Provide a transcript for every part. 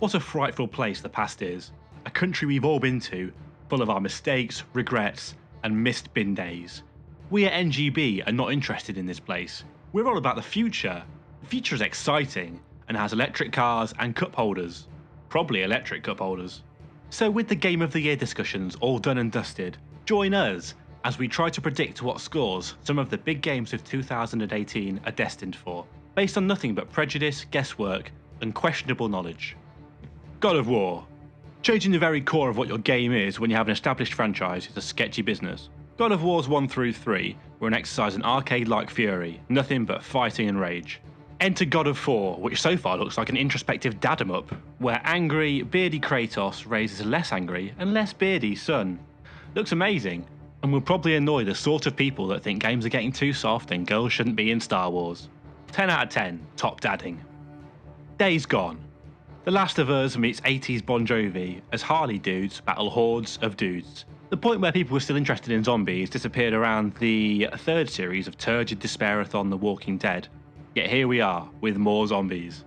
What a frightful place the past is. A country we've all been to, full of our mistakes, regrets, and missed bin days. We at NGB are not interested in this place. We're all about the future. The future is exciting and has electric cars and cup holders. Probably electric cup holders. So with the Game of the Year discussions all done and dusted, join us as we try to predict what scores some of the big games of 2018 are destined for, based on nothing but prejudice, guesswork, and questionable knowledge. God of War. Changing the very core of what your game is when you have an established franchise is a sketchy business. God of Wars 1 through 3 were an exercise in arcade-like fury, nothing but fighting and rage. Enter God of 4, which so far looks like an introspective dad-em-up, where angry, beardy Kratos raises a less angry and less beardy son. Looks amazing, and will probably annoy the sort of people that think games are getting too soft and girls shouldn't be in Star Wars. 10 out of 10, top dadding. Days Gone. The Last of Us meets 80s Bon Jovi as Harley dudes battle hordes of dudes. The point where people were still interested in zombies disappeared around the third series of turgid despairathon The Walking Dead. Yet here we are, with more zombies.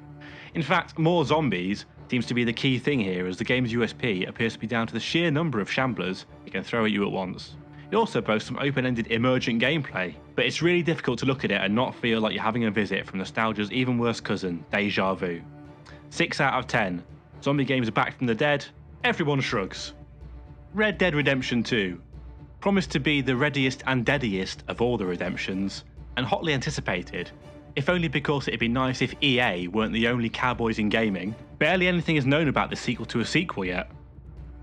In fact, more zombies seems to be the key thing here, as the game's USP appears to be down to the sheer number of shamblers it can throw at you at once. It also boasts some open-ended emergent gameplay, but it's really difficult to look at it and not feel like you're having a visit from nostalgia's even worse cousin, Deja Vu. 6 out of 10. Zombie games are back from the dead. Everyone shrugs. Red Dead Redemption 2. Promised to be the readiest and deadiest of all the redemptions, and hotly anticipated, if only because it'd be nice if EA weren't the only cowboys in gaming. Barely anything is known about the sequel to a sequel yet.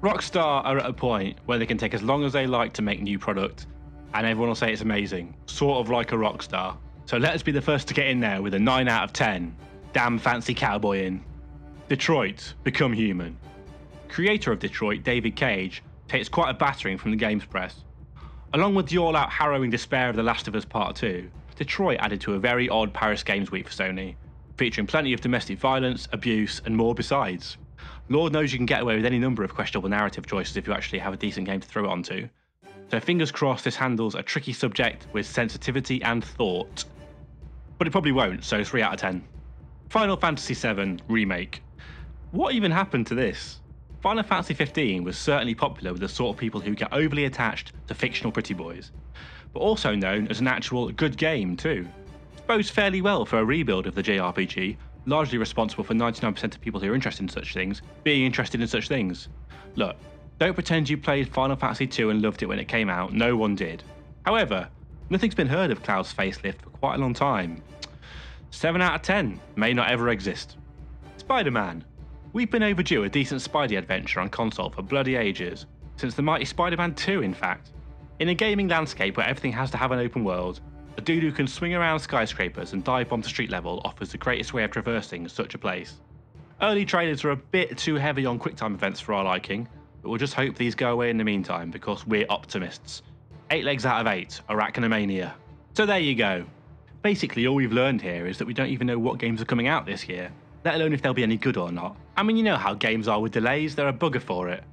Rockstar are at a point where they can take as long as they like to make new product, and everyone will say it's amazing, sort of like a Rockstar. So let us be the first to get in there with a 9 out of 10. Damn fancy cowboying. Detroit, Become Human. Creator of Detroit, David Cage, takes quite a battering from the games press. Along with the all-out harrowing despair of The Last of Us Part 2, Detroit added to a very odd Paris Games Week for Sony, featuring plenty of domestic violence, abuse, and more besides. Lord knows you can get away with any number of questionable narrative choices if you actually have a decent game to throw it onto. So fingers crossed this handles a tricky subject with sensitivity and thought. But it probably won't, so 3 out of 10. Final Fantasy VII Remake. What even happened to this? Final Fantasy 15 was certainly popular with the sort of people who get overly attached to fictional pretty boys, but also known as an actual good game too. It bodes fairly well for a rebuild of the JRPG, largely responsible for 99% of people who are interested in such things being interested in such things. Look, don't pretend you played Final Fantasy 2 and loved it when it came out, no one did. However, nothing's been heard of Cloud's facelift for quite a long time. 7 out of 10, may not ever exist. Spider-Man. We've been overdue a decent Spidey adventure on console for bloody ages, since the mighty Spider-Man 2 in fact. In a gaming landscape where everything has to have an open world, a dude who can swing around skyscrapers and dive bomb to street level offers the greatest way of traversing such a place. Early trailers are a bit too heavy on QuickTime events for our liking, but we'll just hope these go away in the meantime because we're optimists. 8 legs out of 8, Arachnomania. So there you go. Basically all we've learned here is that we don't even know what games are coming out this year, let alone if they'll be any good or not. I mean, you know how games are with delays, they're a bugger for it.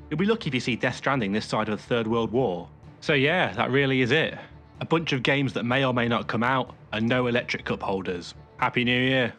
You'll be lucky if you see Death Stranding this side of the Third World War. So yeah, that really is it. A bunch of games that may or may not come out, and no electric cup holders. Happy New Year!